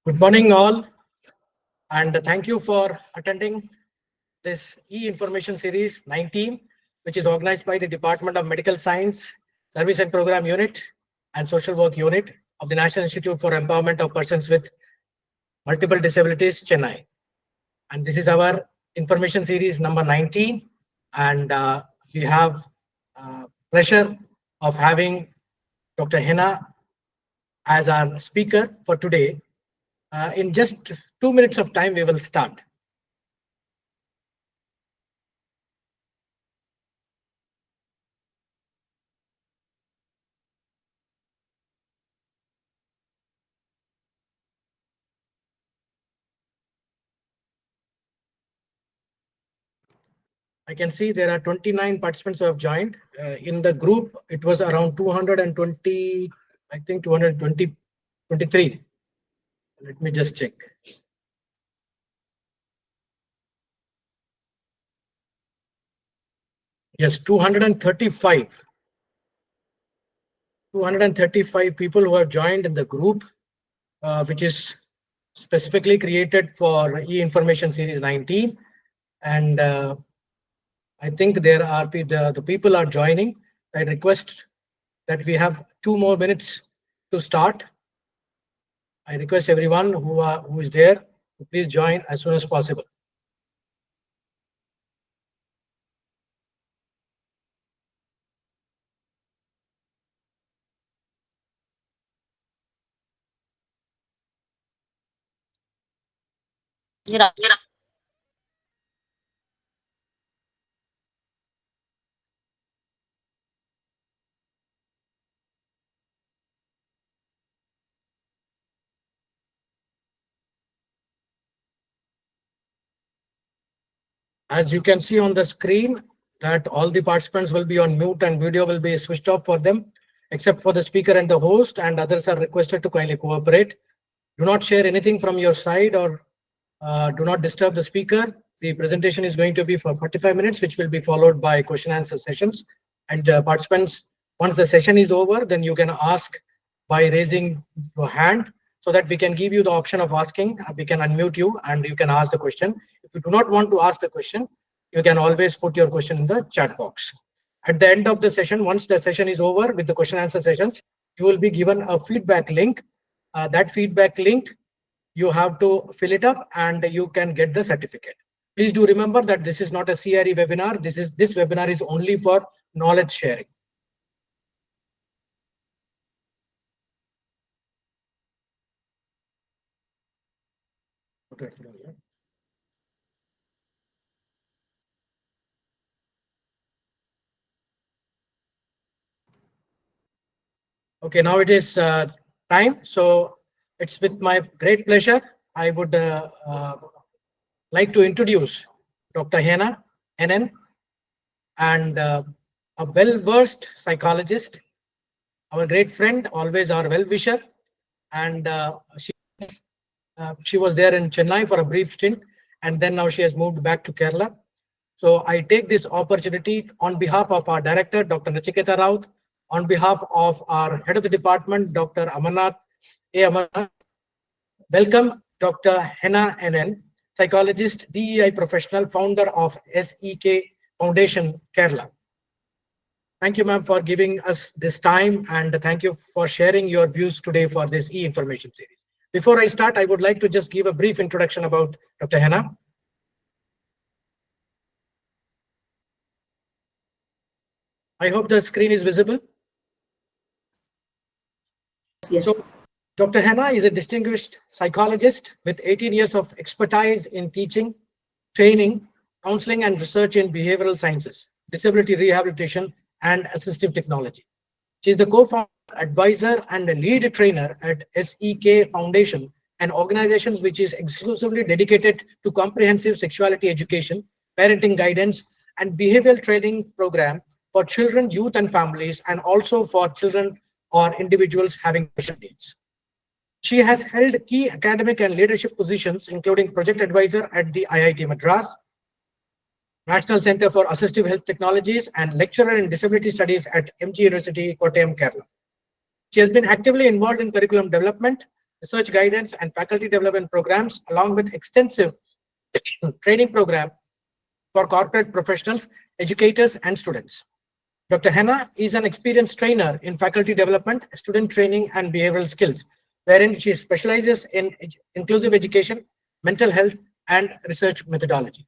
Good morning, all, and thank you for attending this e-information series 19, which is organized by the Department of Medical Science, Service and Program Unit, and Social Work Unit of the National Institute for Empowerment of Persons with Multiple Disabilities, Chennai. And this is our information series number 19, and we have pleasure of having Dr. Hena as our speaker for today. In just 2 minutes of time, we will start. I can see there are 29 participants who have joined. In the group, it was around 220, I think 220, 23. Let me just check. Yes, 235. 235 people who have joined in the group, which is specifically created for e-information series 19. And I think there are the people are joining. I request that we have 2 more minutes to start. I request everyone who is there to please join as soon as possible. Yeah. As you can see on the screen, that all the participants will be on mute and video will be switched off for them, except for the speaker and the host, and others are requested to kindly cooperate. Do not share anything from your side or do not disturb the speaker. The presentation is going to be for 45 minutes, which will be followed by question and answer sessions. And participants, once the session is over, then you can ask by raising your hand so that we can give you the option of asking. We can unmute you and you can ask the question. If you do not want to ask the question, you can always put your question in the chat box. At the end of the session, once the session is over with the question and answer sessions, you will be given a feedback link. That feedback link, you have to fill it up and you can get the certificate. Please do remember that this is not a CRE webinar. This webinar is only for knowledge sharing. Okay, now it is time. So it's with my great pleasure. I would like to introduce Dr. Hena, NN, and a well-versed psychologist, our great friend, always our well-wisher, and she was there in Chennai for a brief stint, and then now she has moved back to Kerala. So I take this opportunity on behalf of our director, Dr. Nachiketa Raut, on behalf of our head of the department, Dr. Amarnath A. Amarnath. Welcome, Dr. Hena NN, psychologist, DEI professional, founder of SEK Foundation, Kerala. Thank you, ma'am, for giving us this time, and thank you for sharing your views today for this e-information series. Before I start, I would like to just give a brief introduction about Dr. Hena. I hope the screen is visible. Yes. So, Dr. Hena is a distinguished psychologist with 18 years of expertise in teaching, training, counseling, and research in behavioral sciences, disability rehabilitation, and assistive technology. She is the co-founder, advisor, and a lead trainer at SEK Foundation, an organization which is exclusively dedicated to comprehensive sexuality education, parenting guidance, and behavioral training program for children, youth, and families, and also for children or individuals having special needs. She has held key academic and leadership positions, including project advisor at the IIT Madras, National Center for Assistive Health Technologies, and lecturer in disability studies at MG University, Kottayam, Kerala. She has been actively involved in curriculum development, research guidance, and faculty development programs, along with extensive training program for corporate professionals, educators, and students. Dr. Hena is an experienced trainer in faculty development, student training, and behavioral skills, wherein she specializes in inclusive education, mental health, and research methodology.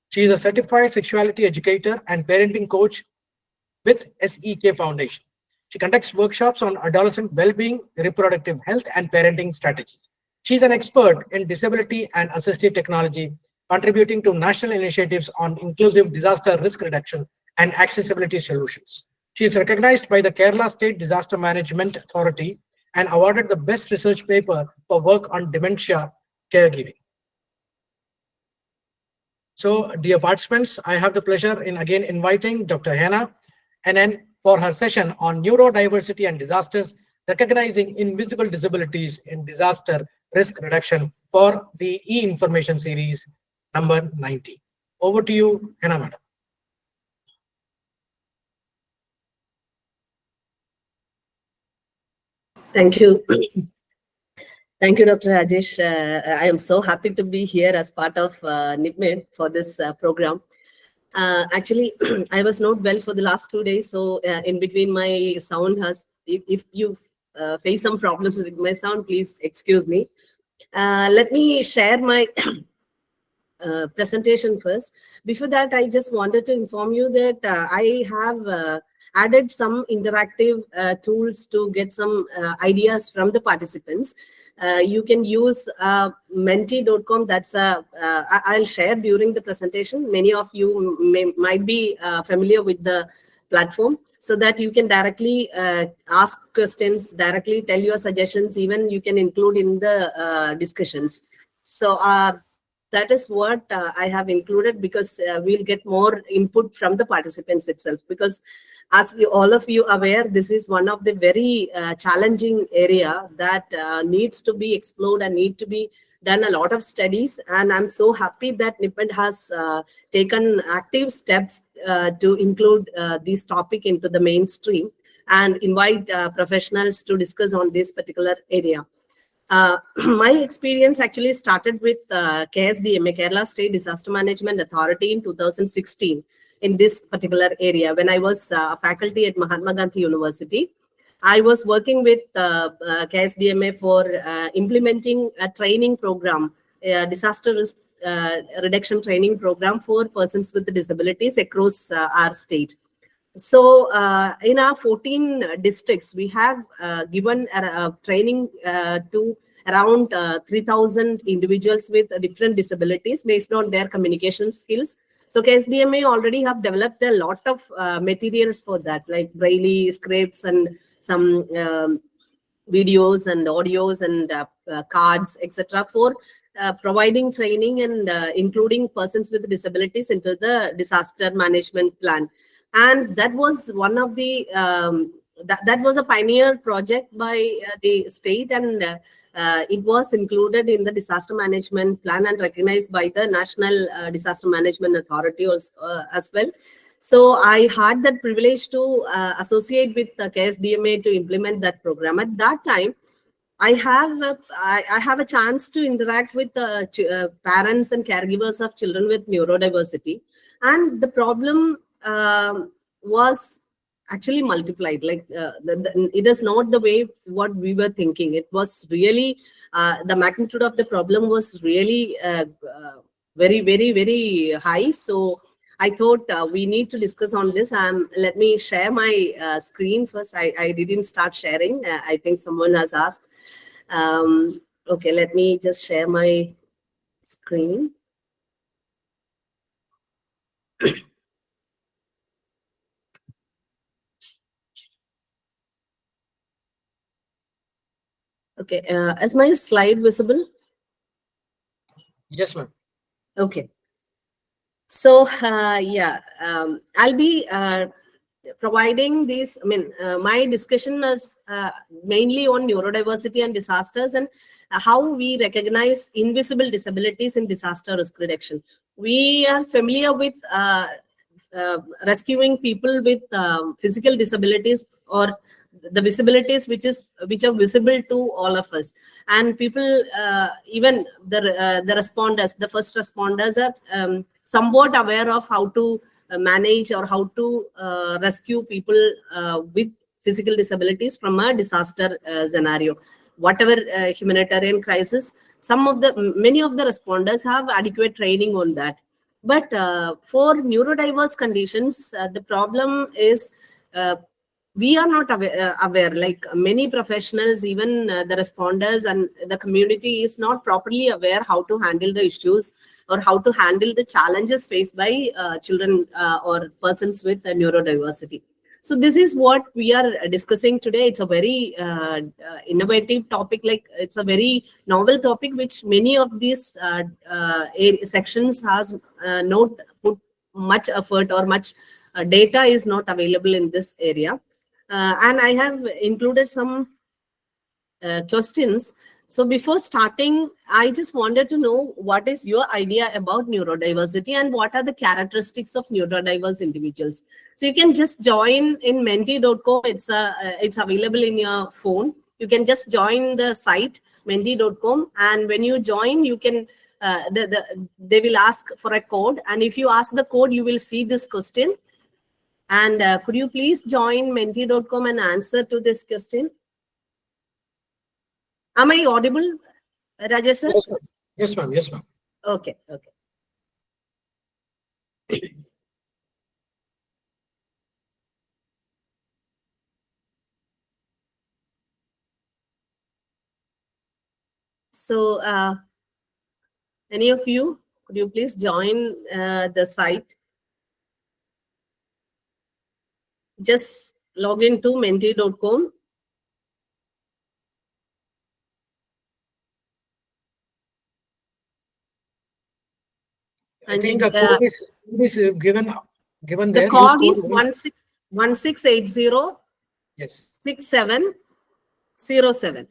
She is a certified sexuality educator and parenting coach with SEK Foundation. She conducts workshops on adolescent well-being, reproductive health, and parenting strategies. She is an expert in disability and assistive technology, contributing to national initiatives on inclusive disaster risk reduction and accessibility solutions. She is recognized by the Kerala State Disaster Management Authority and awarded the best research paper for work on dementia caregiving. So, dear participants, I have the pleasure in again inviting Dr. Hena and then for her session on neurodiversity and disasters, recognizing invisible disabilities in disaster risk reduction for the e-information series number 90. Over to you, Hena madam. Thank you. Thank you, Dr. Rajesh. I am so happy to be here as part of NIPMED for this program. Actually, I was not well for the last 2 days, so in between my sound has, if you face some problems with my sound, please excuse me. Let me share my presentation first. Before that, I just wanted to inform you that I have added some interactive tools to get some ideas from the participants. You can use menti.com. That's I'll share during the presentation. Many of you might be familiar with the platform, so that you can directly ask questions, directly tell your suggestions, even you can include in the discussions. So that is what I have included, because we'll get more input from the participants itself, because as all of you aware, this is one of the very challenging area that needs to be explored and need to be done a lot of studies. And I'm so happy that NIPMED has taken active steps to include this topic into the mainstream and invite professionals to discuss on this particular area. My experience actually started with KSDMA, Kerala State Disaster Management Authority, in 2016 in this particular area. When I was faculty at Mahatma Gandhi University, I was working with KSDMA for implementing a training program, disaster risk reduction training program for persons with disabilities across our state. So in our 14 districts, we have given training to around 3,000 individuals with different disabilities based on their communication skills. So KSDMA already have developed a lot of materials for that, like Braille scripts and some videos and audios and cards, etc., for providing training and including persons with disabilities into the disaster management plan. And that was one of the that was a pioneer project by the state, and it was included in the disaster management plan and recognized by the National Disaster Management Authority as well. So I had that privilege to associate with KSDMA to implement that program. At that time, I have a chance to interact with parents and caregivers of children with neurodiversity, and the problem was actually multiplied. Like it is not the way what we were thinking. It was really the magnitude of the problem was really very, very, very high. So I thought we need to discuss on this. Let me share my screen first. I didn't start sharing. I think someone has asked. Okay, let me just share my screen. Okay, is my slide visible? Yes, ma'am. Okay. So yeah, I'll be providing this. I mean, my discussion is mainly on neurodiversity and disasters, and how we recognize invisible disabilities in disaster risk reduction. We are familiar with rescuing people with physical disabilities or the visibilities which are visible to all of us. And people, even the responders, the first responders are somewhat aware of how to manage or how to rescue people with physical disabilities from a disaster scenario. Whatever humanitarian crisis, many of the responders have adequate training on that. But for neurodiverse conditions, the problem is we are not aware, like many professionals, even the responders and the community is not properly aware how to handle the issues or how to handle the challenges faced by children or persons with neurodiversity. So this is what we are discussing today. It's a very innovative topic, like it's a very novel topic, which many of these sections has not put much effort or much data is not available in this area. And I have included some questions. So before starting, I just wanted to know what is your idea about neurodiversity and what are the characteristics of neurodiverse individuals. So you can just join in menti.com. It's available in your phone. You can just join the site menti.com, and when you join, you can they will ask for a code, and if you ask the code, you will see this question. And could you please join menti.com and answer to this question? Am I audible, Rajesh sir? Yes, ma'am. Yes, ma'am. Okay. Okay. So, any of you, could you please join the site? Just log into menti.com. I think the code is given the there. code is 1680 Yes. 6707.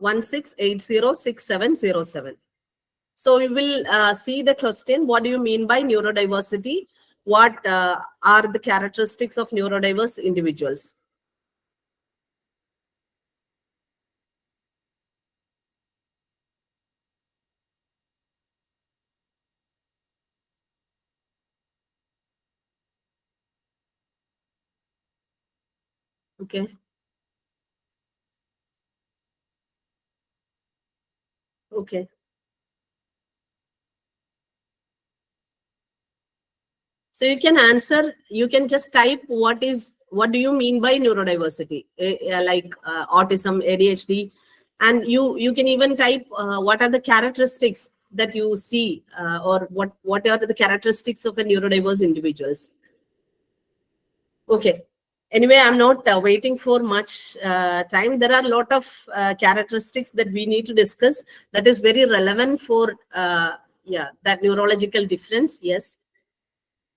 16806707. So we will see the question. What do you mean by neurodiversity? What are the characteristics of neurodiverse individuals? Okay. Okay. So you can answer, you can just type what do you mean by neurodiversity, like autism, ADHD, and you can even type what are the characteristics that you see, or what are the characteristics of the neurodiverse individuals. Okay. Anyway, I'm not waiting for much time. There are a lot of characteristics that we need to discuss that is very relevant for that neurological difference. Yes.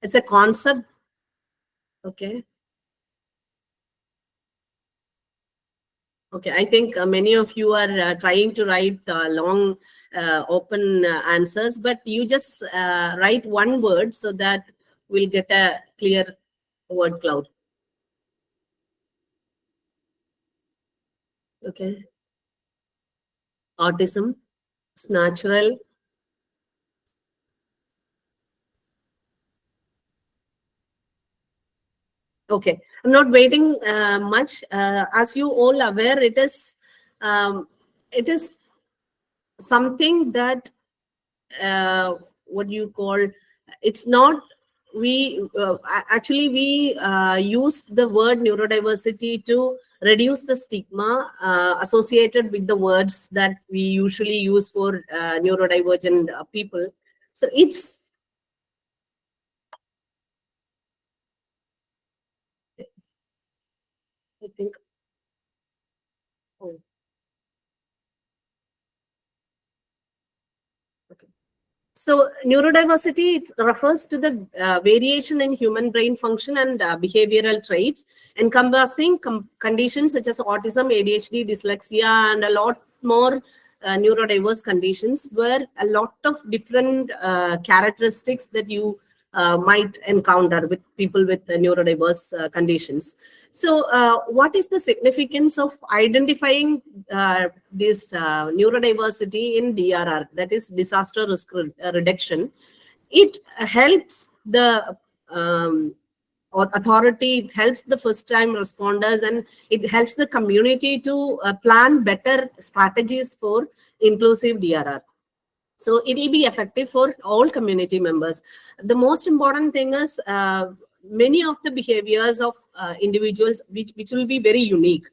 It's a concept. Okay. Okay. I think many of you are trying to write long, open answers, but you just write one word so that we'll get a clear word cloud. Okay. Autism. It's natural. Okay, I'm not waiting much. As you all aware, it is something that what you call, it's not, we actually we use the word neurodiversity to reduce the stigma associated with the words that we usually use for neurodivergent people. So it's, I think, oh, okay. So neurodiversity, it refers to the variation in human brain function and behavioral traits encompassing conditions such as autism, ADHD, dyslexia, and a lot more neurodiverse conditions, where a lot of different characteristics that you might encounter with people with neurodiverse conditions. So what is the significance of identifying this neurodiversity in DRR, that is disaster risk reduction? It helps the or authority, it helps the first time responders, and it helps the community to plan better strategies for inclusive DRR. So it will be effective for all community members. The most important thing is many of the behaviors of individuals which will be very unique.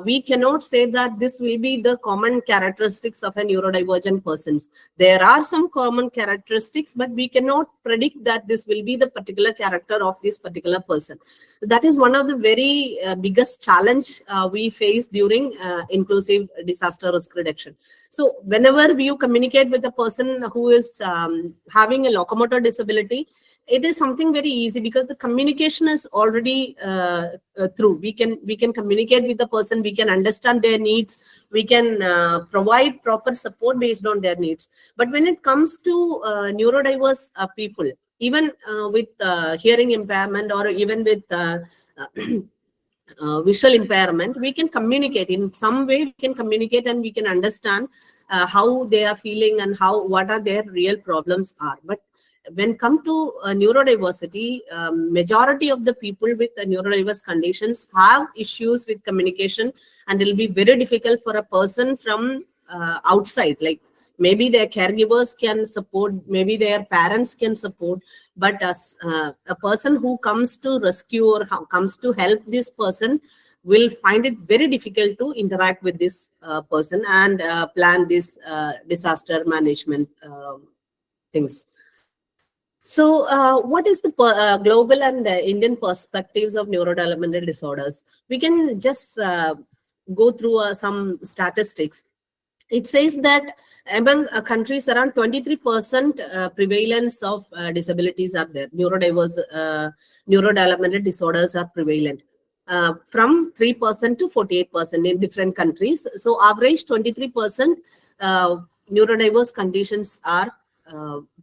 We cannot say that this will be the common characteristics of a neurodivergent persons. There are some common characteristics, but we cannot predict that this will be the particular character of this particular person. That is one of the very biggest challenge we face during inclusive disaster risk reduction. So whenever you communicate with a person who is having a locomotor disability, it is something very easy because the communication is already through. We can communicate with the person, we can understand their needs, we can provide proper support based on their needs. But when it comes to neurodiverse people, even with hearing impairment or even with visual impairment, we can communicate in some way. We can communicate and we can understand how they are feeling and what are their real problems are. But when come to neurodiversity, majority of the people with neurodiverse conditions have issues with communication, and it will be very difficult for a person from outside, like maybe their caregivers can support, maybe their parents can support, but as a person who comes to rescue or comes to help this person will find it very difficult to interact with this person and plan this disaster management things. So what is the global and Indian perspectives of neurodevelopmental disorders? We can just go through some statistics. It says that among countries, around 23% prevalence of disabilities are there. Neurodevelopmental disorders are prevalent. From 3% to 48% in different countries. So average 23% neurodiverse conditions are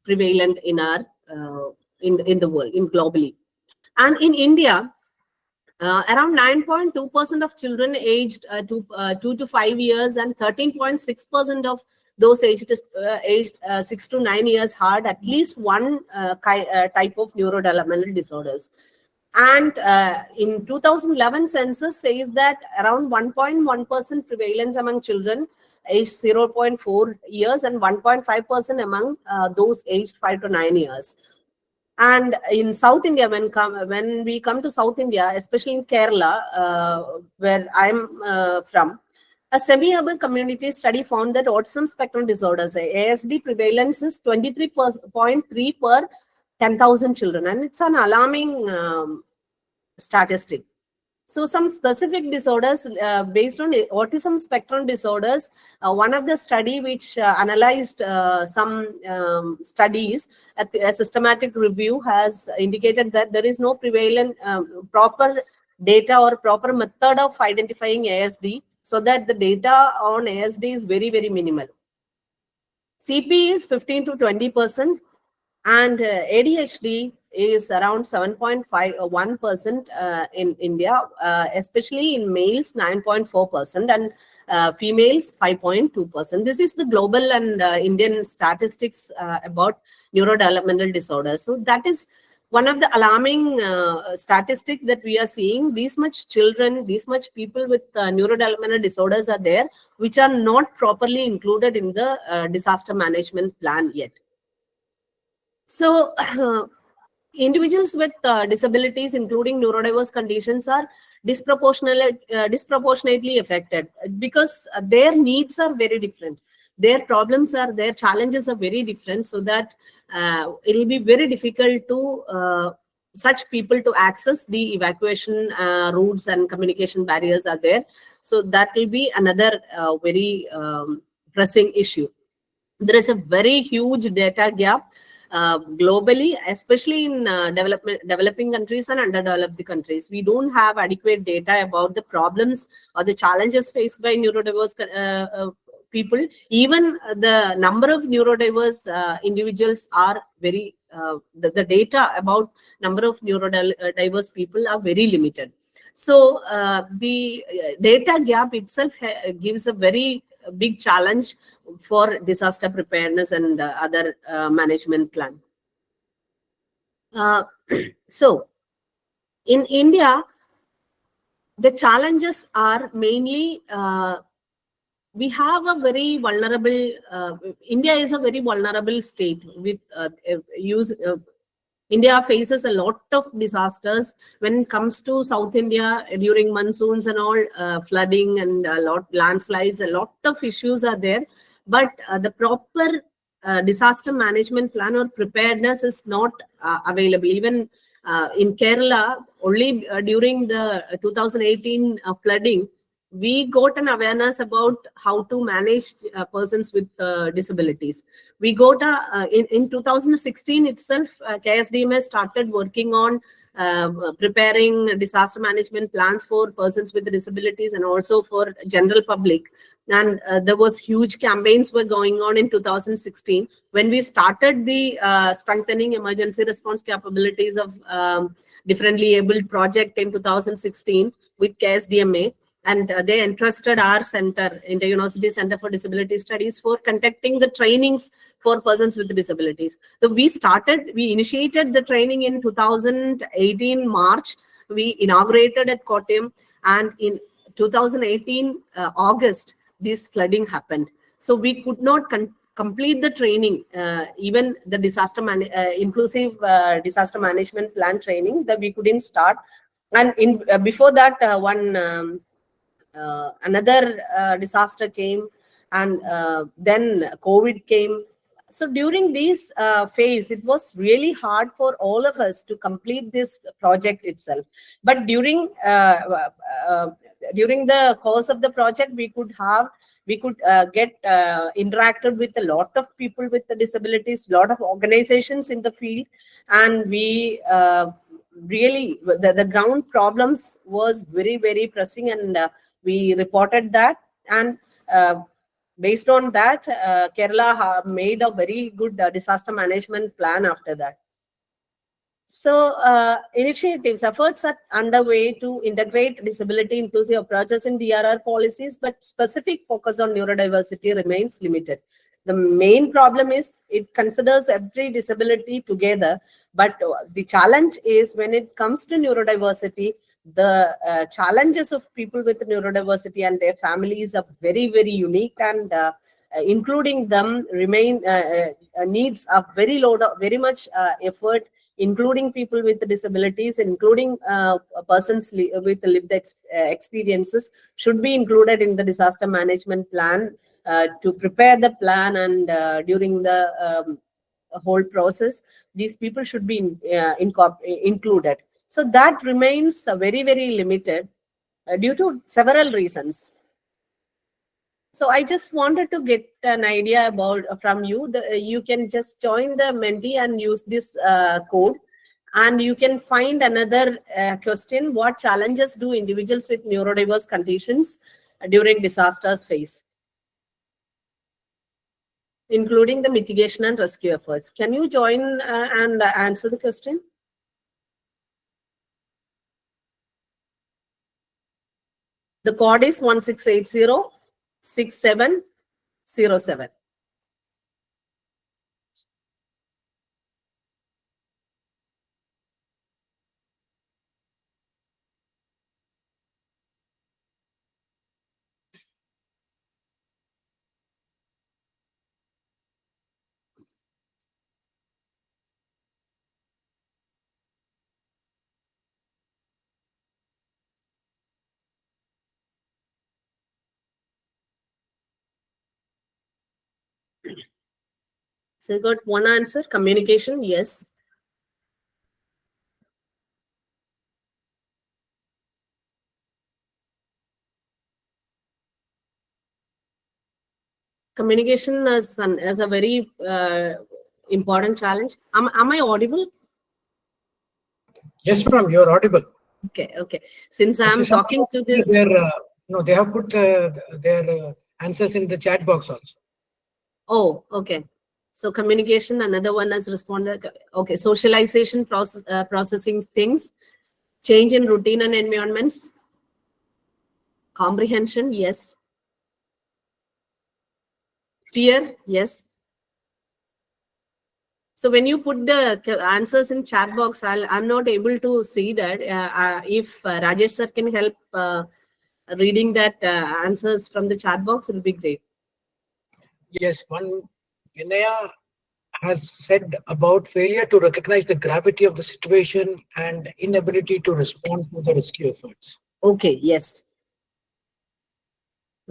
prevalent in our in the world, in globally. And in India, around 9.2% of children aged 2 to 5 years and 13.6% of those aged 6 to 9 years had at least one type of neurodevelopmental disorders. And in 2011 census says that around 1.1% prevalence among children aged 0.4 years and 1.5% among those aged 5 to 9 years. And in South India, when we come to South India, especially in Kerala, where I'm from, a semi-urban community study found that autism spectrum disorders, ASD prevalence is 23.3 per 10,000 children. And it's an alarming statistic. So some specific disorders based on autism spectrum disorders, one of the study which analyzed some studies at a systematic review has indicated that there is no prevalent proper data or proper method of identifying ASD, so that the data on ASD is very, very minimal. CP is 15 to 20%, and ADHD is around 7.1% in India, especially in males 9.4% and females 5.2%. This is the global and Indian statistics about neurodevelopmental disorders. So that is one of the alarming statistics that we are seeing. These much children, these much people with neurodevelopmental disorders are there, which are not properly included in the disaster management plan yet. So individuals with disabilities, including neurodiverse conditions, are disproportionately affected because their needs are very different. Their problems are, their challenges are very different, so that it will be very difficult to such people to access the evacuation routes, and communication barriers are there. So that will be another very pressing issue. There is a very huge data gap globally, especially in developing countries and underdeveloped countries. We don't have adequate data about the problems or the challenges faced by neurodiverse people. Even the number of neurodiverse individuals are very the data about number of neurodiverse people are very limited. So the data gap itself gives a very big challenge for disaster preparedness and other management plan. So in India, the challenges are mainly we have a very vulnerable, India is a very vulnerable state with India faces a lot of disasters when it comes to South India during monsoons and all, flooding and a lot landslides, a lot of issues are there. But the proper disaster management plan or preparedness is not available. Even in Kerala, only during the 2018 flooding, we got an awareness about how to manage persons with disabilities. We got in 2016 itself, KSDMS started working on preparing disaster management plans for persons with disabilities and also for general public. And there was huge campaigns were going on in 2016 when we started the strengthening emergency response capabilities of differently abled project in 2016 with KSDMA. And they entrusted our center, Inter-University Center for Disability Studies, for conducting the trainings for persons with disabilities. So we initiated the training in 2018 March. We inaugurated at Kottayam, and in 2018 August, this flooding happened. So we could not complete the training, even the inclusive disaster management plan training that we couldn't start. And before that, another disaster came, and then COVID came. So during this phase, it was really hard for all of us to complete this project itself. But during the course of the project, we could get interacted with a lot of people with the disabilities, a lot of organizations in the field, and we really the ground problems was very, very pressing, and we reported that, and based on that, Kerala made a very good disaster management plan after that. So efforts are underway to integrate disability inclusive approaches in DRR policies, but specific focus on neurodiversity remains limited. The main problem is it considers every disability together, but the challenge is when it comes to neurodiversity, the challenges of people with neurodiversity and their families are very, very unique, and including them needs a very much effort, including people with disabilities, including persons with lived experiences, should be included in the disaster management plan to prepare the plan, and during the whole process, these people should be included. So that remains very, very limited due to several reasons. So I just wanted to get an idea about from you. You can just join the Menti and use this code, and you can find another question: what challenges do individuals with neurodiverse conditions during disasters face, including the mitigation and rescue efforts? Can you join and answer the question? The code is 1680-6707. So you got one answer: communication. Yes. Communication is a very important challenge. Am I audible? Yes, ma'am, you're audible. Okay. Since I'm talking to this, no, they have put their answers in the chat box also. Oh, okay. So communication, another one has responded. Okay, socialization, processing things, change in routine and environments, comprehension, yes. Fear, yes. So when you put the answers in chat box, I'm not able to see that. If Rajesh sir can help reading that answers from the chat box, it will be great. Yes, one Vinaya has said about failure to recognize the gravity of the situation and inability to respond to the rescue efforts. Okay, yes.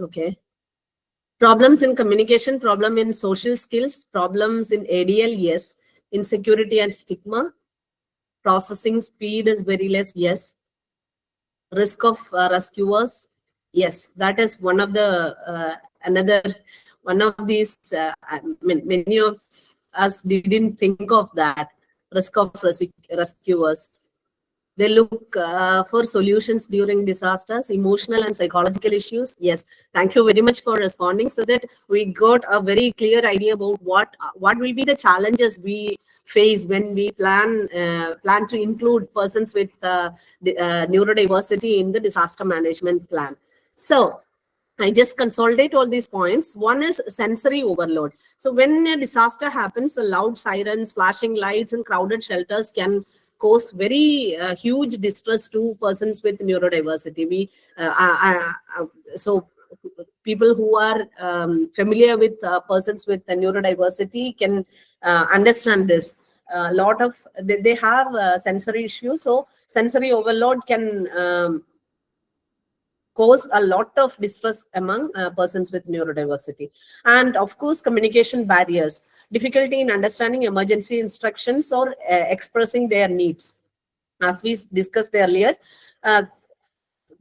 Okay. Problems in communication, problem in social skills, problems in ADL, yes. Insecurity and stigma. Processing speed is very less, yes. Risk of rescuers, yes. That is one of the another one of these. Many of us didn't think of that. Risk of rescuers. They look for solutions during disasters, emotional and psychological issues. Yes, thank you very much for responding, so that we got a very clear idea about what will be the challenges we face when we plan to include persons with neurodiversity in the disaster management plan. So I just consolidate all these points. One is sensory overload. So when a disaster happens, loud sirens, flashing lights, and crowded shelters can cause very huge distress to persons with neurodiversity. So people who are familiar with persons with neurodiversity can understand this. A lot of they have sensory issues, so sensory overload can cause a lot of distress among persons with neurodiversity. And of course, communication barriers, difficulty in understanding emergency instructions or expressing their needs. As we discussed earlier,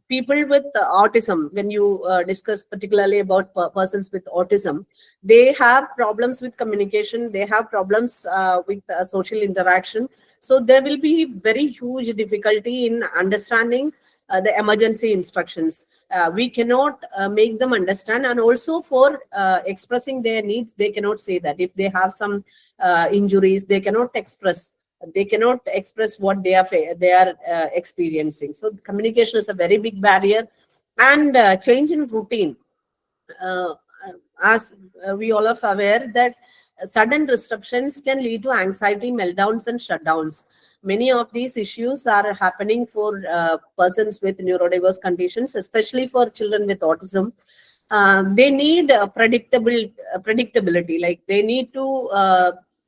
people with autism, when you discuss particularly about persons with autism, they have problems with communication, they have problems with social interaction. So there will be very huge difficulty in understanding the emergency instructions. We cannot make them understand, and also for expressing their needs, they cannot say that. If they have some injuries, they cannot express what they are experiencing. So communication is a very big barrier. And change in routine, uh, as we all are aware that sudden disruptions can lead to anxiety, meltdowns, and shutdowns. Many of these issues are happening for persons with neurodiverse conditions, especially for children with autism. They need predictability, like they need to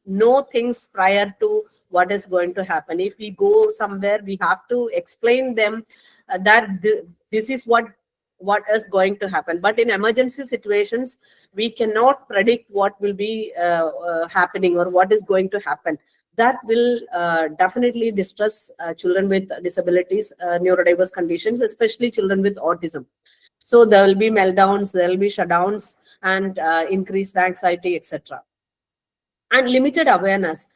know things prior to what is going to happen. If we go somewhere, we have to explain them that this is what is going to happen. But in emergency situations, we cannot predict what will be happening or what is going to happen. That will definitely distress children with disabilities, neurodiverse conditions, especially children with autism. So there will be meltdowns, there will be shutdowns, and increased anxiety, etc. And limited awareness.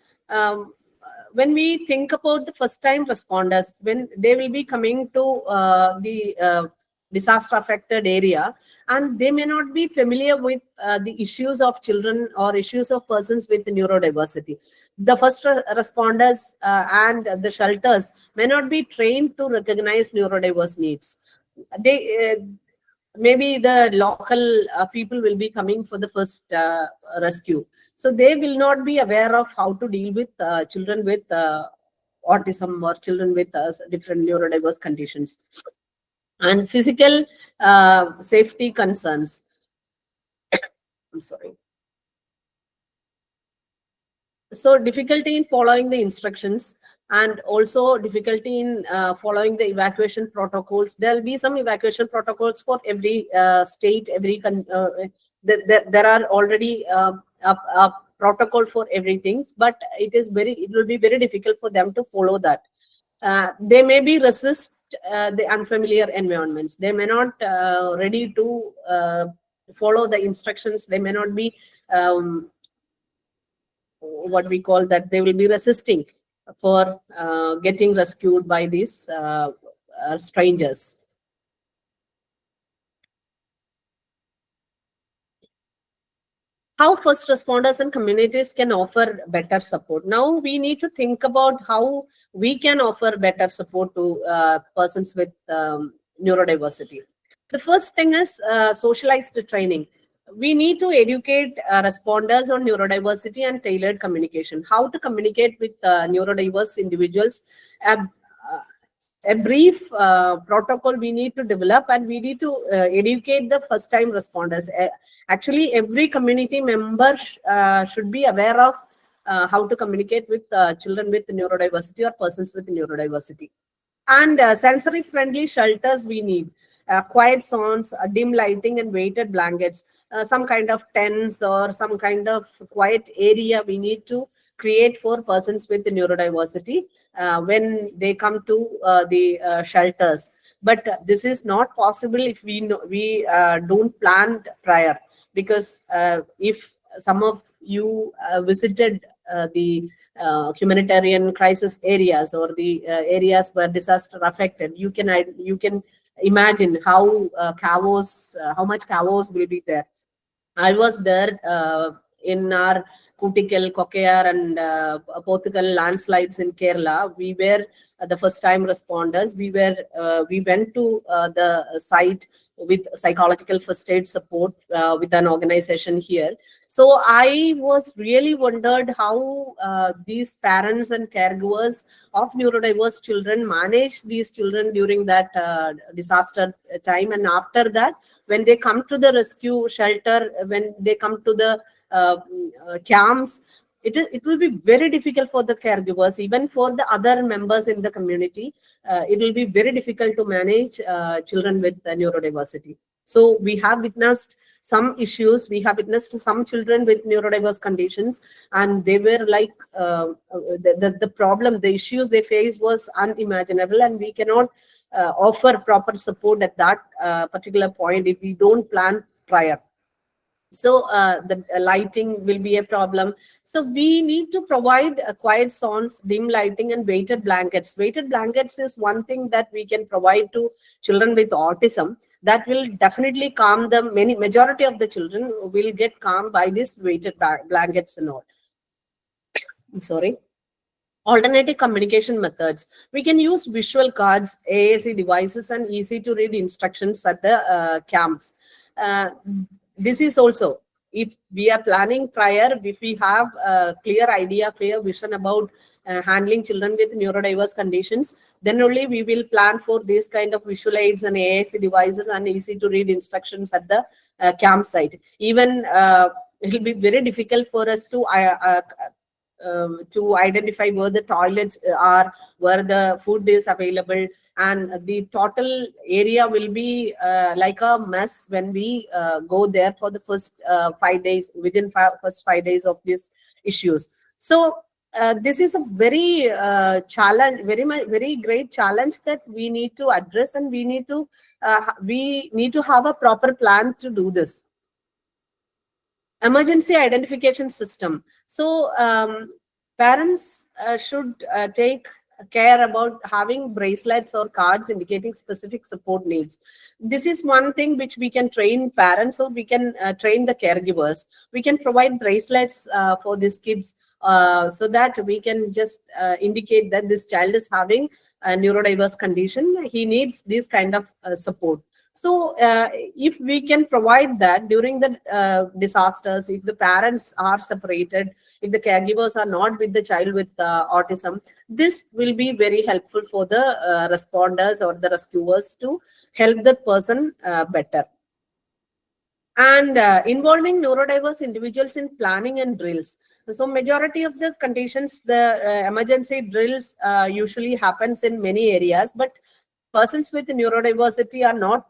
When we think about the first-time responders, when they will be coming to the disaster affected area, and they may not be familiar with the issues of children or issues of persons with neurodiversity. The first responders and the shelters may not be trained to recognize neurodiverse needs. They maybe the local people will be coming for the first rescue, so they will not be aware of how to deal with children with autism or children with different neurodiverse conditions. And physical safety concerns. I'm sorry. So difficulty in following the instructions, and also difficulty in following the evacuation protocols. There will be some evacuation protocols for every state, there are already a protocol for everything, but it will be very difficult for them to follow that. They may be resist the unfamiliar environments. They may not ready to follow the instructions. They may not be what we call that they will be resisting for getting rescued by these strangers. how first responders and communities can offer better support. Now we need to think about how we can offer better support to persons with neurodiversity. The first thing is socialized training. We need to educate responders on neurodiversity and tailored communication, how to communicate with neurodiverse individuals. A brief protocol we need to develop, and we need to educate the first time responders. Actually, every community member should be aware of how to communicate with children with neurodiversity or persons with neurodiversity. And sensory friendly shelters we need. Quiet zones, dim lighting, and weighted blankets. Some kind of tents or some kind of quiet area we need to create for persons with neurodiversity when they come to the shelters. But this is not possible if we don't plan prior, because if some of you visited the humanitarian crisis areas or the areas where disaster affected, you can imagine how how much chaos will be there. I was there in our Kootikal, Kokkayar, and Pothukal landslides in Kerala. We were the first time responders. We went to the site with psychological first aid support with an organization here. So I was really wondered how these parents and caregivers of neurodiverse children manage these children during that disaster time. And after that, when they come to the rescue shelter, when they come to the camps, it will be very difficult for the caregivers, even for the other members in the community. It will be very difficult to manage children with neurodiversity. So we have witnessed some issues. We have witnessed some children with neurodiverse conditions, and they were like the problem, the issues they faced was unimaginable, and we cannot offer proper support at that particular point if we don't plan prior. So the lighting will be a problem. So we need to provide quiet zones, dim lighting, and weighted blankets. Weighted blankets is one thing that we can provide to children with autism. That will definitely calm them. Majority of the children will get calmed by these weighted blankets and all. Sorry. Alternative communication methods. We can use visual cards, AAC devices, and easy to read instructions at the camps. This is also, if we are planning prior, if we have a clear idea, clear vision about handling children with neurodiverse conditions, then only we will plan for this kind of visual aids and AAC devices and easy to read instructions at the campsite. Even it will be very difficult for us to identify where the toilets are, where the food is available, and the total area will be like a mess when we go there for the first 5 days, within first 5 days of these issues. So this is a very very great challenge that we need to address, and we need to have a proper plan to do this. Emergency identification system. So parents should take care about having bracelets or cards indicating specific support needs. This is one thing which we can train parents, or we can train the caregivers. We can provide bracelets for these kids so that we can just indicate that this child is having a neurodiverse condition. He needs this kind of support. So if we can provide that during the disasters, if the parents are separated, if the caregivers are not with the child with autism, this will be very helpful for the responders or the rescuers to help the person better. And involving neurodiverse individuals in planning and drills. So majority of the conditions, the emergency drills usually happens in many areas, but persons with neurodiversity are not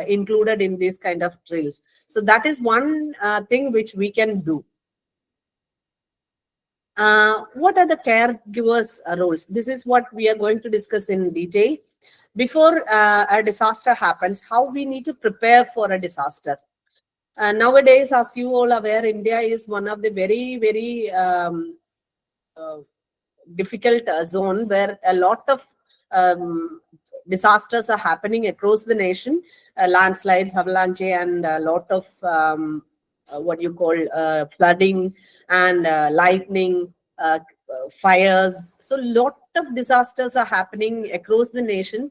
included in these kind of drills. So that is one thing which we can do. What are the caregivers' roles? This is what we are going to discuss in detail. Before a disaster happens, how we need to prepare for a disaster. Nowadays, as you all are aware, India is one of the very, very difficult zone where a lot of disasters are happening across the nation, landslides, avalanche, and a lot of what you call flooding and lightning, fires. So lot of disasters are happening across the nation.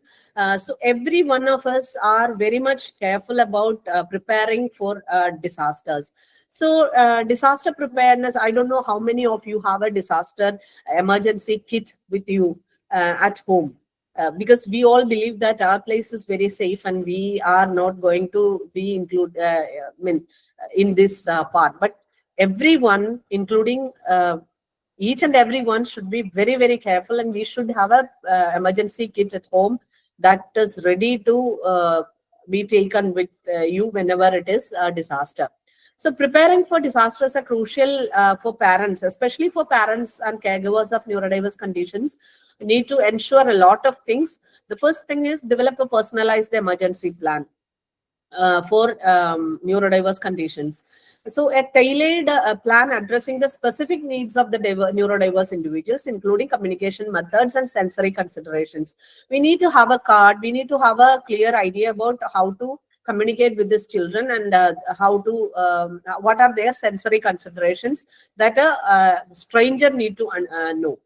So every one of us are very much careful about preparing for disasters. So disaster preparedness, I don't know how many of you have a disaster emergency kit with you at home. Because we all believe that our place is very safe and we are not going to be in this part. But everyone, including each and everyone, should be very, very careful, and we should have a emergency kit at home that is ready to be taken with you whenever it is a disaster. So preparing for disasters are crucial for parents, especially for parents and caregivers of neurodiverse conditions. We need to ensure a lot of things. The first thing is develop a personalized emergency plan for neurodiverse conditions. So a tailored plan addressing the specific needs of the neurodiverse individuals, including communication methods and sensory considerations. We need to have a card. We need to have a clear idea about how to communicate with these children and how to what are their sensory considerations that a stranger need to know.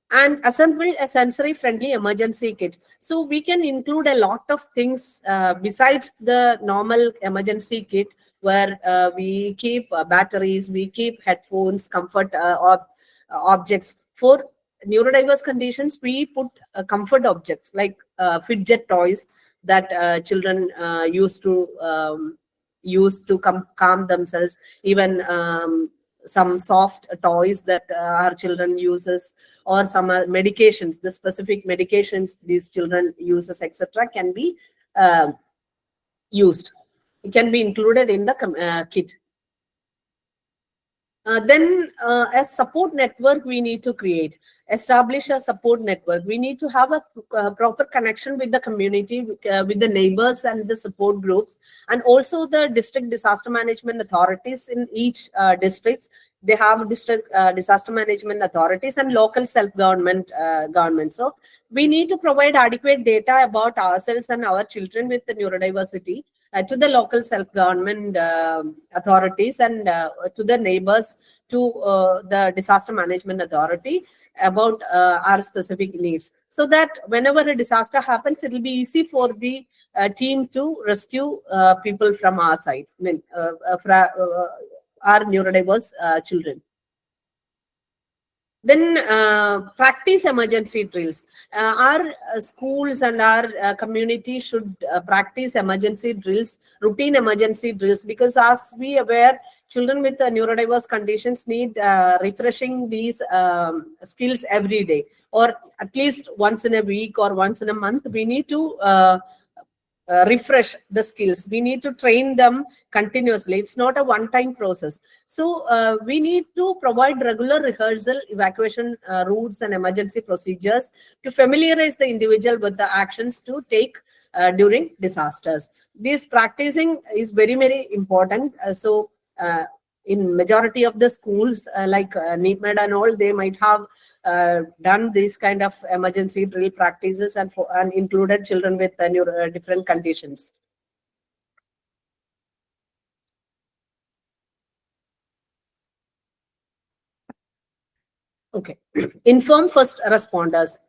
And assemble a sensory friendly emergency kit. So we can include a lot of things besides the normal emergency kit, where we keep batteries, we keep headphones, comfort objects. For neurodiverse conditions, we put comfort objects like fidget toys that children use to calm themselves. Even some soft toys that our children uses, or some medications, the specific medications these children uses, etc., can be used. It can be included in the kit. Then a support network we need to create. Establish a support network. We need to have a proper connection with the community, with the neighbors and the support groups, and also the district disaster management authorities in each districts. They have district disaster management authorities and local self-government government. So we need to provide adequate data about ourselves and our children with the neurodiversity to the local self-government authorities and to the neighbors, to the disaster management authority about our specific needs, so that whenever a disaster happens, it will be easy for the team to rescue people from our side, our neurodiverse children. Then practice emergency drills. Our schools and our community should practice emergency drills, routine emergency drills, because as we aware, children with neurodiverse conditions need refreshing these skills every day, or at least once in a week or once in a month. We need to refresh the skills. We need to train them continuously. It's not a one-time process. So we need to provide regular rehearsal, evacuation routes and emergency procedures to familiarize the individual with the actions to take during disasters. This practicing is very, very important. In majority of the schools like NEPMED and all, they might have done these kind of emergency drill practices and included children with different conditions. Okay, inform first responders.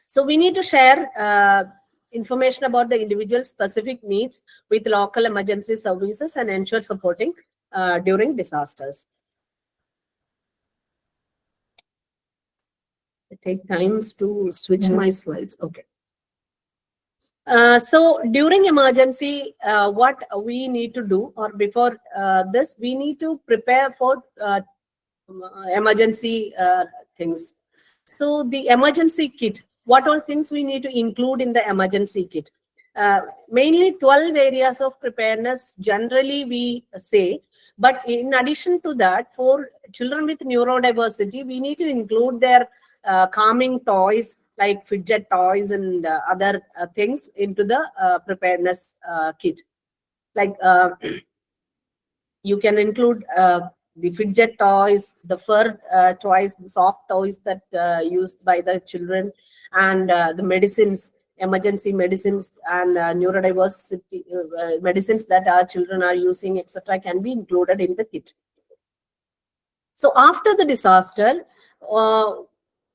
So we need to share information about the individual's specific needs with local emergency services and ensure supporting during disasters. It takes times to switch my slides. Okay. So during emergency, what we need to do, or before this, we need to prepare for emergency things. So the emergency kit, what all things we need to include in the emergency kit? Mainly 12 areas of preparedness generally we say, but in addition to that, for children with neurodiversity, we need to include their calming toys like fidget toys and other things into the preparedness kit. Like you can include the fidget toys, the fur toys, the soft toys that used by the children, and the medicines emergency medicines and neurodiversity medicines that our children are using, etc., can be included in the kit. So after the disaster,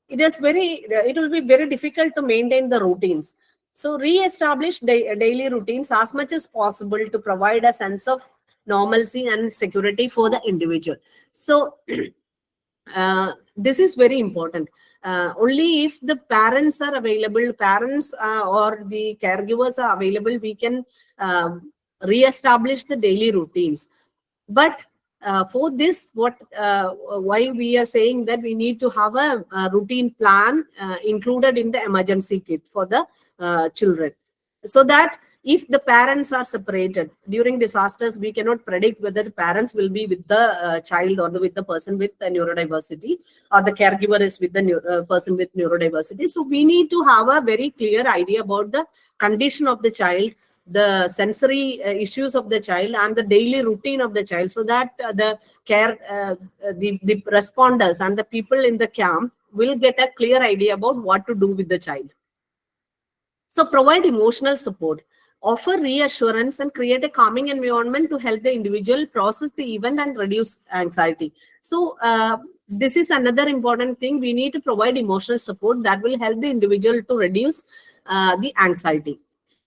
it will be very difficult to maintain the routines. So re-establish daily routines as much as possible to provide a sense of normalcy and security for the individual. So this is very important. Only if the parents are available, or the caregivers are available, we can re-establish the daily routines. But for this, why we are saying that we need to have a routine plan included in the emergency kit for the children, so that if the parents are separated during disasters, we cannot predict whether the parents will be with the child or with the person with the neurodiversity, or the caregiver is with the person with neurodiversity. So we need to have a very clear idea about the condition of the child, the sensory issues of the child, and the daily routine of the child, so that the responders and the people in the camp will get a clear idea about what to do with the child. So provide emotional support, offer reassurance, and create a calming environment to help the individual process the event and reduce anxiety. So this is another important thing. We need to provide emotional support that will help the individual to reduce the anxiety.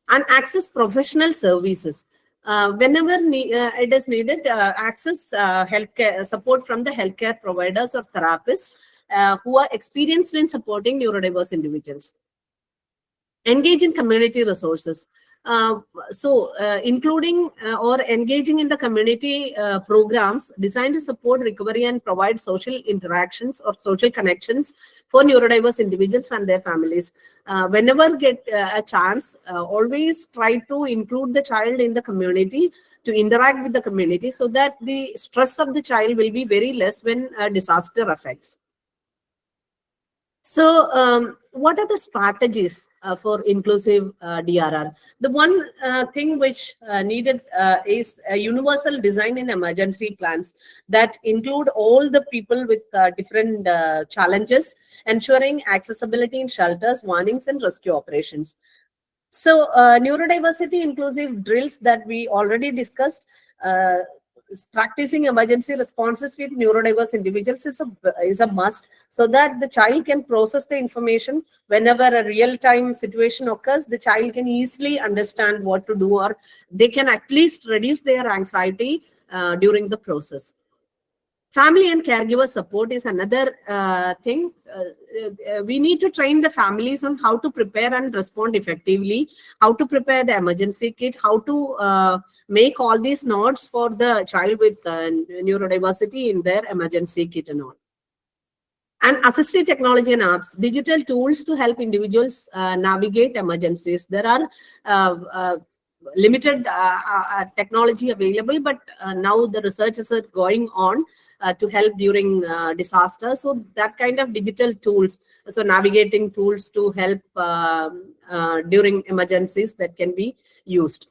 And access professional services. Whenever it is needed, access healthcare support from the healthcare providers or therapists who are experienced in supporting neurodiverse individuals. Engage in community resources. Including or engaging in the community programs designed to support recovery and provide social interactions or social connections for neurodiverse individuals and their families. Whenever get a chance, always try to include the child in the community, to interact with the community, so that the stress of the child will be very less when a disaster affects. So what are the strategies for inclusive DRR? The one thing which needed is a universal design in emergency plans that include all the people with different challenges, ensuring accessibility in shelters, warnings, and rescue operations. So neurodiversity inclusive drills that we already discussed, practicing emergency responses with neurodiverse individuals is a must, so that the child can process the information. Whenever a real-time situation occurs, the child can easily understand what to do, or they can at least reduce their anxiety during the process. Family and caregiver support is another thing. We need to train the families on how to prepare and respond effectively, how to prepare the emergency kit, how to make all these notes for the child with neurodiversity in their emergency kit and all. And assistive technology and apps, digital tools to help individuals navigate emergencies. There are limited technology available, but now the researchers are going on to help during disaster. So that kind of digital tools, so navigating tools to help during emergencies, that can be used.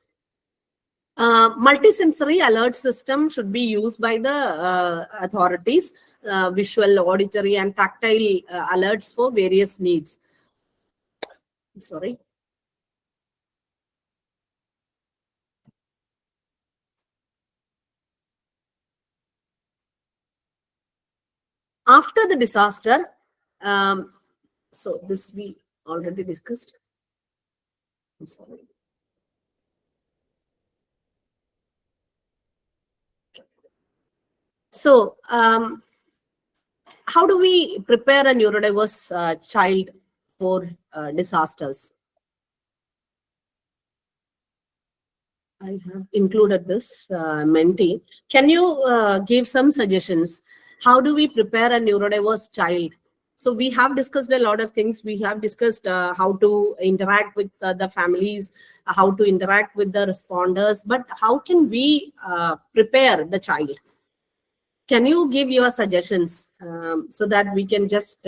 Multisensory alert system should be used by the authorities, visual, auditory, and tactile alerts for various needs. Sorry. After the disaster, so this we already discussed. I'm sorry. So how do we prepare a neurodiverse child for disasters? I have included this Menti. Can you give some suggestions? How do we prepare a neurodiverse child? So we have discussed a lot of things. We have discussed how to interact with the families, how to interact with the responders, but how can we prepare the child? Can you give your suggestions so that we can just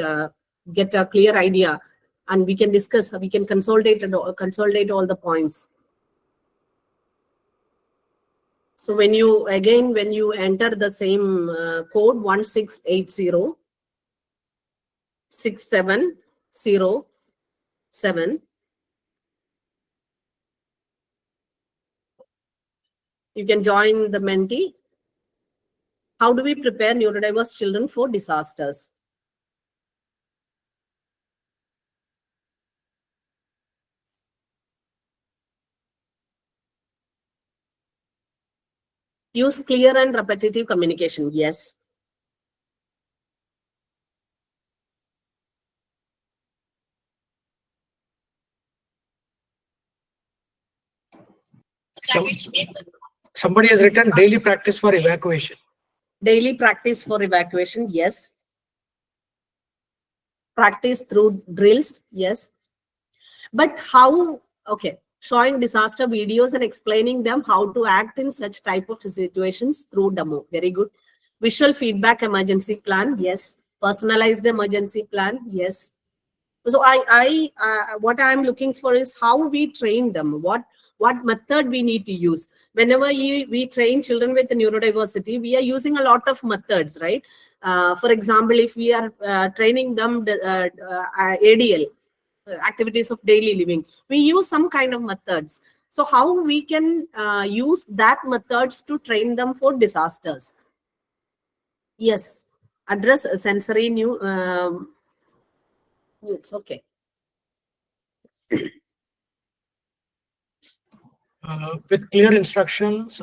get a clear idea, and we can discuss, we can consolidate all the points. So when you enter the same code 1680 6707, You can join the Menti. How do we prepare neurodiverse children for disasters? Use clear and repetitive communication. Yes. Somebody has written daily practice for evacuation. Daily practice for evacuation. Yes. Practice through drills. Yes. But how? Okay. Showing disaster videos and explaining them how to act in such type of situations through demo. Very good. Visual feedback emergency plan. Yes. Personalized emergency plan. Yes. So what I'm looking for is how we train them. What method we need to use. Whenever we train children with neurodiversity, we are using a lot of methods, right? For example, if we are training them ADL, activities of daily living, we use some kind of methods. So how we can use that methods to train them for disasters? Yes, address sensory new. It's okay. With clear instructions.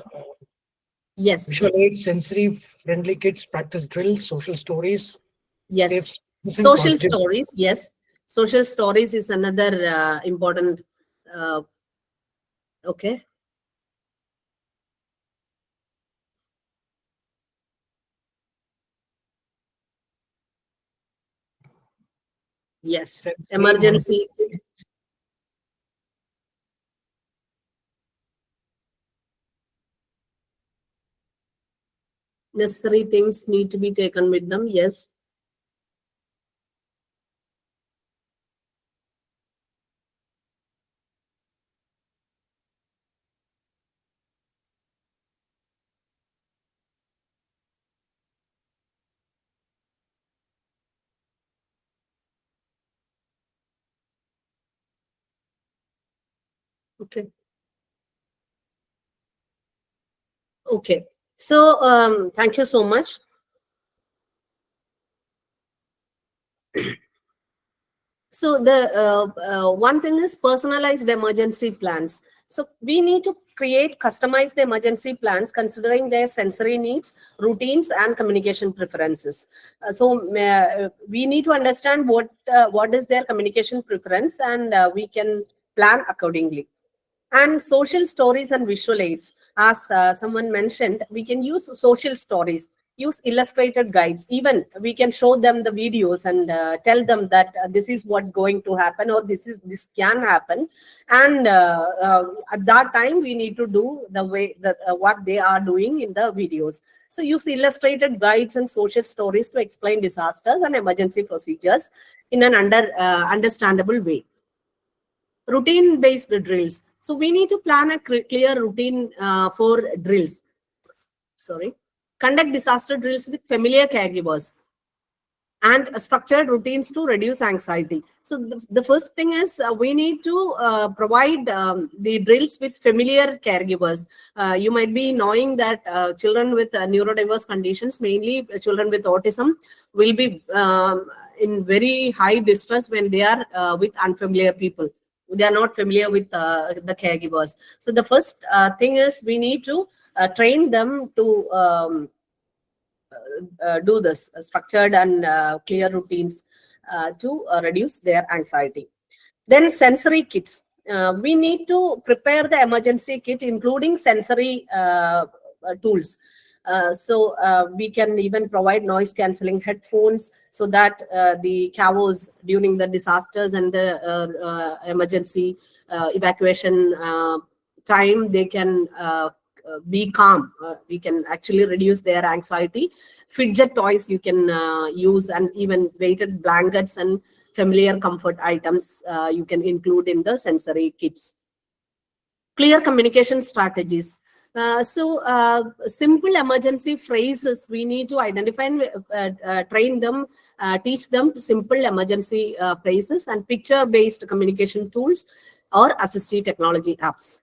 Yes. Visual aids, sensory friendly kids, practice drills, social stories. Yes. Social stories. Yes. Social stories is another important. Okay. Yes. Sensory Emergency. Necessary things need to be taken with them. Yes. Okay. Okay. So thank you so much. So the one thing is personalized emergency plans. So we need to create customized emergency plans considering their sensory needs, routines, and communication preferences. We need to understand what is their communication preference, and we can plan accordingly. And social stories and visual aids, as someone mentioned, we can use social stories, use illustrated guides. Even we can show them the videos and tell them that this is what going to happen, or this can happen. And at that time we need to do the way that what they are doing in the videos. So use illustrated guides and social stories to explain disasters and emergency procedures in an understandable way. Routine based drills. So we need to plan a clear routine for drills. Conduct disaster drills with familiar caregivers and structured routines to reduce anxiety. So the first thing is we need to provide the drills with familiar caregivers. You might be knowing that children with neurodiverse conditions, mainly children with autism, will be in very high distress when they are with unfamiliar people. They are not familiar with the caregivers. So the first thing is we need to train them to do this structured and clear routines to reduce their anxiety. Then sensory kits. We need to prepare the emergency kit, including sensory tools. We can even provide noise cancelling headphones so that the chaos during the disasters and the emergency evacuation time, they can be calm. We can actually reduce their anxiety. Fidget toys you can use, and even weighted blankets and familiar comfort items you can include in the sensory kits. Clear communication strategies. Simple emergency phrases we need to identify and train them, teach them simple emergency phrases and picture-based communication tools or assistive technology apps.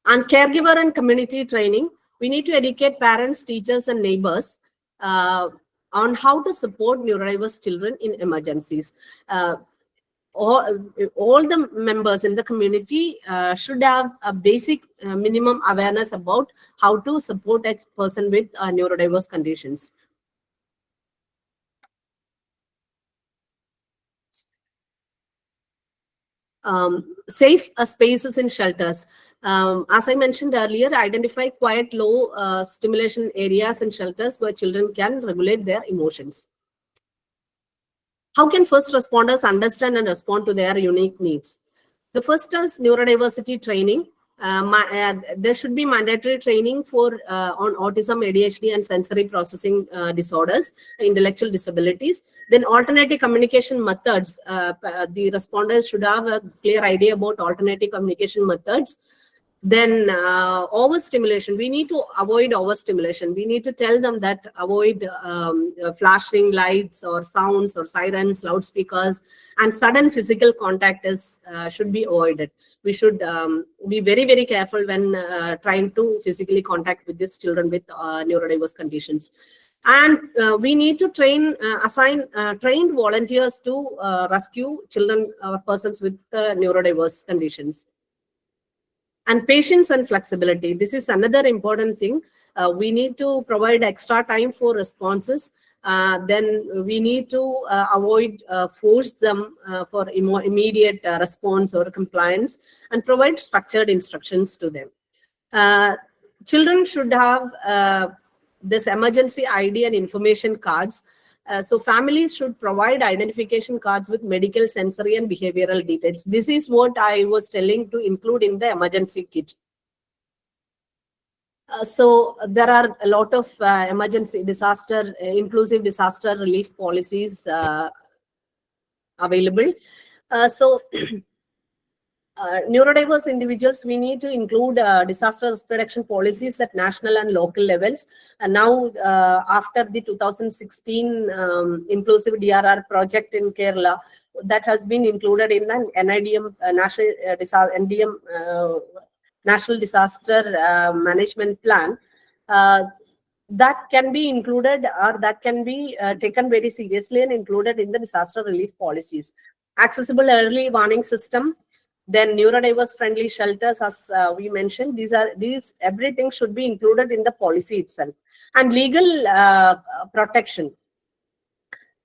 And caregiver and community training, we need to educate parents, teachers, and neighbors on how to support neurodiverse children in emergencies. All the members in the community should have a basic minimum awareness about how to support a person with neurodiverse conditions. Safe spaces in shelters. As I mentioned earlier, identify quiet, low stimulation areas in shelters where children can regulate their emotions. How can first responders understand and respond to their unique needs? The first is neurodiversity training. There should be mandatory training for on autism, ADHD, and sensory processing disorders, intellectual disabilities. Then alternative communication methods. The responders should have a clear idea about alternative communication methods. Then overstimulation. We need to avoid overstimulation. We need to tell them that avoid flashing lights or sounds or sirens, loudspeakers, and sudden physical contact is should be avoided. We should be very, very careful when trying to physically contact with these children with neurodiverse conditions. And we need to assign trained volunteers to rescue children or persons with neurodiverse conditions. And patience and flexibility. This is another important thing. We need to provide extra time for responses. Then we need to avoid force them for immediate response or compliance, and provide structured instructions to them. Children should have this emergency ID and information cards. So families should provide identification cards with medical, sensory, and behavioral details. This is what I was telling to include in the emergency kit. So there are a lot of emergency disaster, inclusive disaster relief policies available. Neurodiverse individuals, we need to include disaster risk reduction policies at national and local levels. And now, after the 2016 inclusive DRR project in Kerala, that has been included in an NIDM National Disaster Management Plan. That can be included, or that can be taken very seriously and included in the disaster relief policies. Accessible early warning system. Then neurodiverse friendly shelters, as we mentioned, these everything should be included in the policy itself. And legal protection.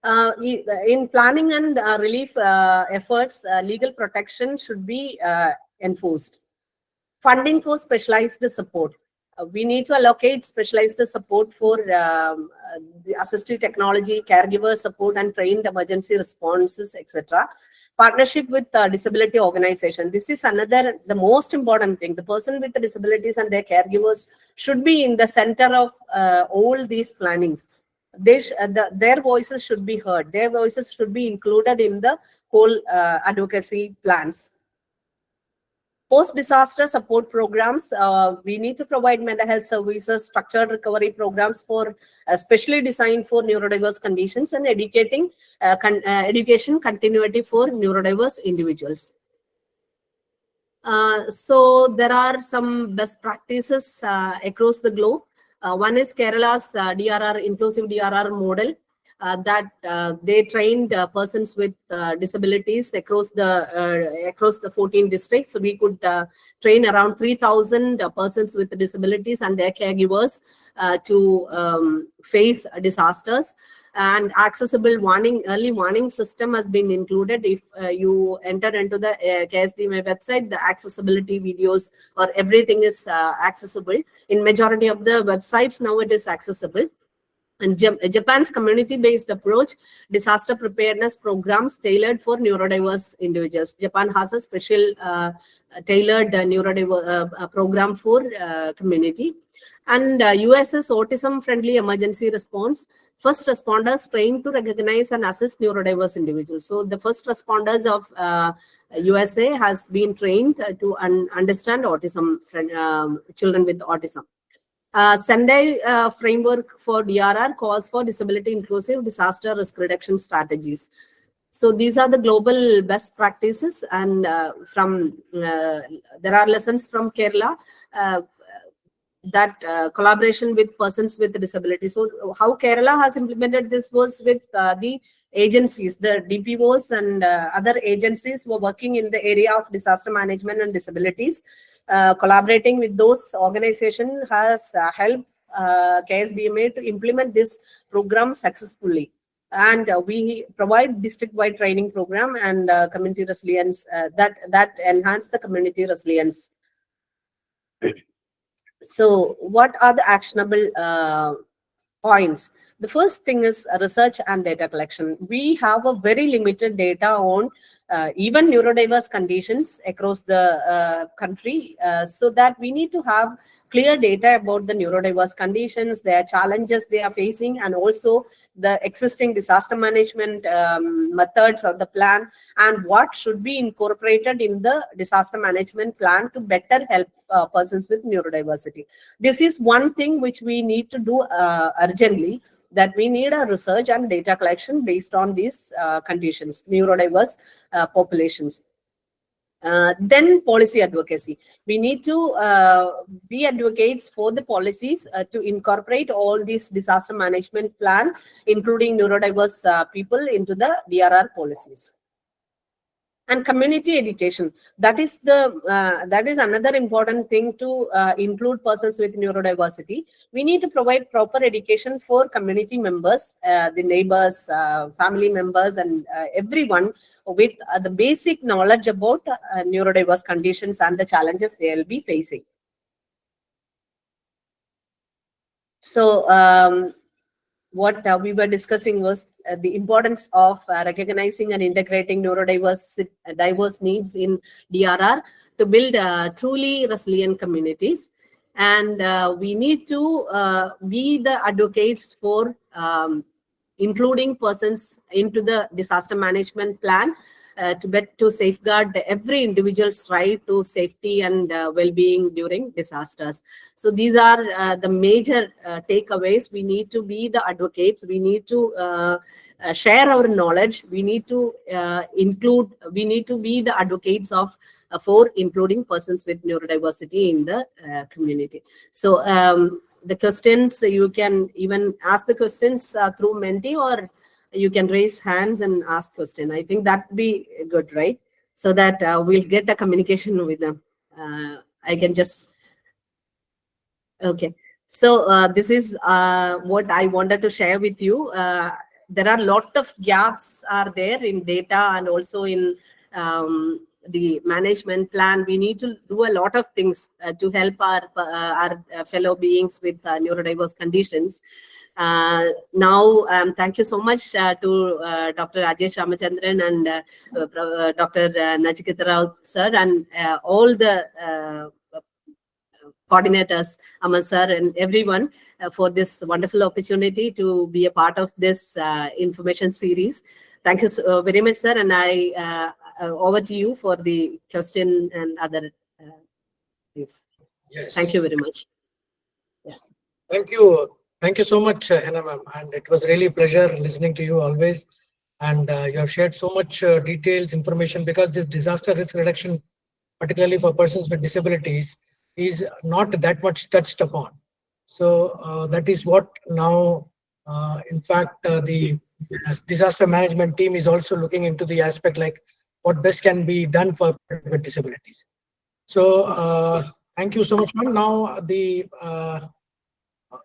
In planning and relief efforts, legal protection should be enforced. Funding for specialized support. We need to allocate specialized support for the assistive technology, caregiver support, and trained emergency responses, etc. Partnership with disability organization. This is the most important thing. The person with the disabilities and their caregivers should be in the center of all these plannings. Their voices should be heard. Their voices should be included in the whole advocacy plans. Post-disaster support programs, we need to provide mental health services, structured recovery programs for specially designed for neurodiverse conditions, and education continuity for neurodiverse individuals. So there are some best practices across the globe. One is Kerala's DRR, inclusive DRR model. That they trained persons with disabilities across the 14 districts. So we could train around 3,000 persons with disabilities and their caregivers to face disasters. And accessible early warning system has been included. If you enter into the KSDMA website, the accessibility videos or everything is accessible. In majority of the websites now it is accessible. And Japan's community-based approach, disaster preparedness programs tailored for neurodiverse individuals. Japan has a special tailored neurodiverse program for community. And US's autism-friendly emergency response. First responders trained to recognize and assist neurodiverse individuals. So the first responders of USA has been trained to understand autism, children with autism. Sendai framework for DRR calls for disability inclusive disaster risk reduction strategies. So these are the global best practices, and there are lessons from Kerala, that collaboration with persons with disabilities. So how Kerala has implemented this was with the agencies, the DPOs and other agencies who are working in the area of disaster management and disabilities. Collaborating with those organizations has helped KSBMA to implement this program successfully. And we provide district-wide training program and community resilience that enhance the community resilience. So what are the actionable points? The first thing is research and data collection. We have a very limited data on even neurodiverse conditions across the country, so that we need to have clear data about the neurodiverse conditions, their challenges they are facing, and also the existing disaster management methods of the plan, and what should be incorporated in the disaster management plan to better help persons with neurodiversity. This is one thing which we need to do urgently, that we need a research and data collection based on these conditions, neurodiverse populations. Then policy advocacy. We need to be advocates for the policies to incorporate all these disaster management plan, including neurodiverse people, into the DRR policies. And community education, that is another important thing to include persons with neurodiversity. We need to provide proper education for community members, the neighbors, family members, and everyone with the basic knowledge about neurodiverse conditions and the challenges they will be facing. So what we were discussing was the importance of recognizing and integrating diverse needs in DRR to build truly resilient communities. And we need to be the advocates for including persons into the disaster management plan to safeguard every individual's right to safety and well-being during disasters. So these are the major takeaways. We need to be the advocates. We need to share our knowledge. We need to we need to be the advocates of for including persons with neurodiversity in the community. So the questions, you can even ask the questions through Menti, or you can raise hands and ask question. I think that'd be good, right? So that we'll get a communication with them. I can just, okay. So this is what I wanted to share with you. There are a lot of gaps are there in data and also in the management plan. We need to do a lot of things to help our fellow beings with neurodiverse conditions. Now, thank you so much to Dr. Rajesh Ramachandran and Dr. Nachiketa Rao sir, and all the coordinators, Aman sir, and everyone for this wonderful opportunity to be a part of this information series. Thank you so very much, sir, and I over to you for the question and other things. Yes. Thank you very much. Yeah. Thank you. Thank you so much, Hena ma'am. And it was really a pleasure listening to you always. And you have shared so much details, information, because this disaster risk reduction, particularly for persons with disabilities, is not that much touched upon. So that is what now, in fact, the disaster management team is also looking into the aspect like what best can be done for people with disabilities. So thank you so much, ma'am. Now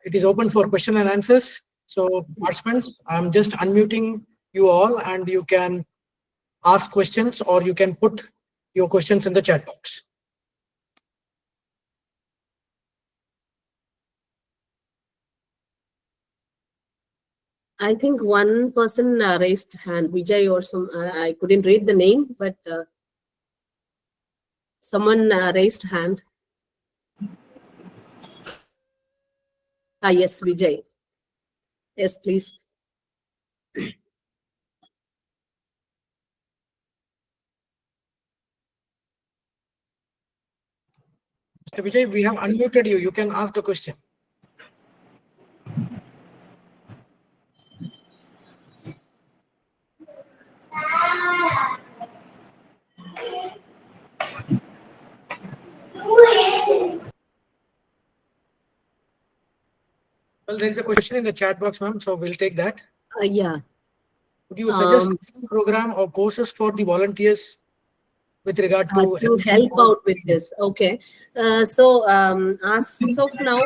it is open for question and answers. So participants, I'm just unmuting you all, and you can ask questions or you can put your questions in the chat box. I think one person raised hand, Vijay or some, I couldn't read the name, but someone raised hand. Yes, Vijay. Yes, please. Mr. Vijay, we have unmuted you. You can ask the question. Well, there is a question in the chat box, ma'am, so we'll take that. Yeah. Would you suggest any program or courses for the volunteers with regard to help out with this? Okay. As of now,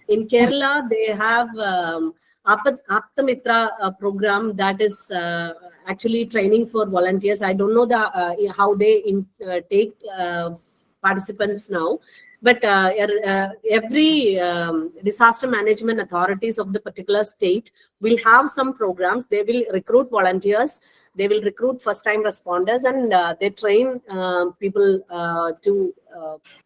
in Kerala, they have Aptamitra program that is actually training for volunteers. I don't know how they take participants now, but every disaster management authorities of the particular state will have some programs. They will recruit volunteers, they will recruit first-time responders, and they train people to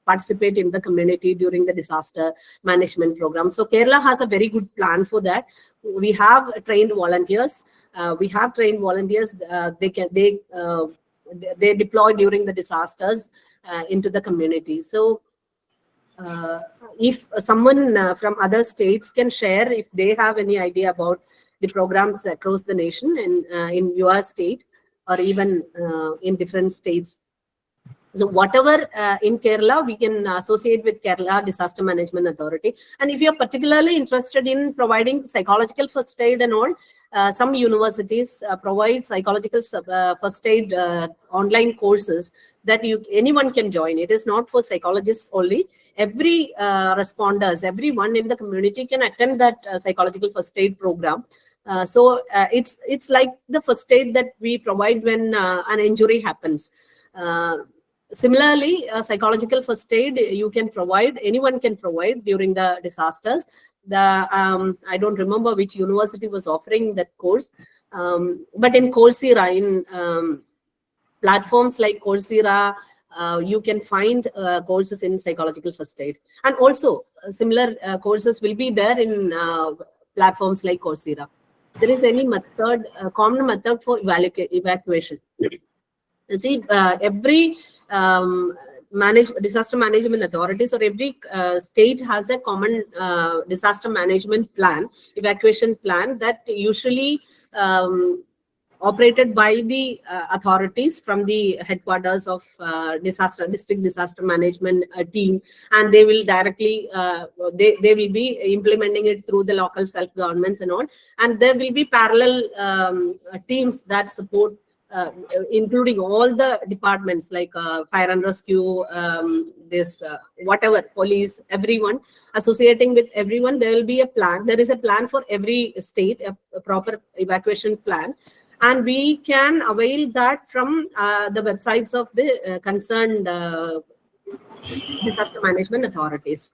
participate in the community during the disaster management program. So Kerala has a very good plan for that. We have trained volunteers. They deploy during the disasters into the community. So if someone from other states can share if they have any idea about the programs across the nation and in your state or even in different states. So whatever in Kerala, we can associate with Kerala Disaster Management Authority. And if you're particularly interested in providing psychological first aid and all, some universities provide psychological first aid online courses that anyone can join. It is not for psychologists only. Every responders, everyone in the community can attend that psychological first aid program. It's like the first aid that we provide when an injury happens. Similarly, psychological first aid anyone can provide during the disasters. I don't remember which university was offering that course, but in Coursera, in platforms like Coursera, you can find courses in psychological first aid, and also similar courses will be there in platforms like Coursera. There is any method, common method for evacuation. You see, every disaster management authorities or every state has a common disaster management plan, evacuation plan that usually operated by the authorities from the headquarters of district disaster management team, and they will directly they will be implementing it through the local self-governments and all, and there will be parallel teams that support including all the departments like fire and rescue, whatever, police, everyone, associating with everyone. There will be a plan. There is a plan for every state, a proper evacuation plan. And we can avail that from the websites of the concerned disaster management authorities.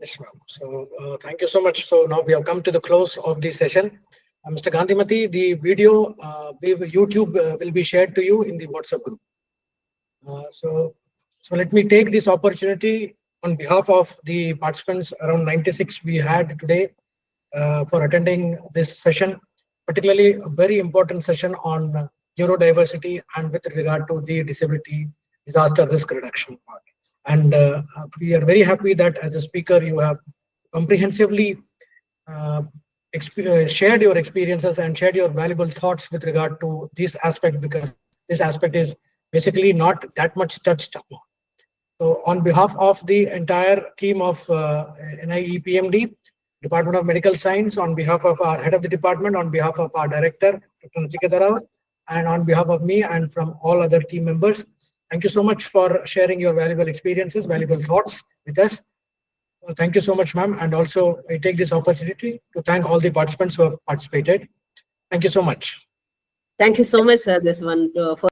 Yes, ma'am. So thank you so much. So now we have come to the close of the session. Mr. Gandhimati, the video YouTube will be shared to you in the WhatsApp group. So let me take this opportunity on behalf of the participants, around 96 we had today, for attending this session, particularly a very important session on neurodiversity and with regard to the disability disaster risk reduction part. And we are very happy that as a speaker, you have comprehensively shared your experiences and shared your valuable thoughts with regard to this aspect, because this aspect is basically not that much touched upon. So on behalf of the entire team of NIEPMD, Department of Medical Science, on behalf of our head of the department, on behalf of our director, Dr. Nachiketa Rao, and on behalf of me and from all other team members, thank you so much for sharing your valuable experiences, valuable thoughts with us. Well, thank you so much, ma'am. And also, I take this opportunity to thank all the participants who have participated. Thank you so much. Thank you so much, sir, this one for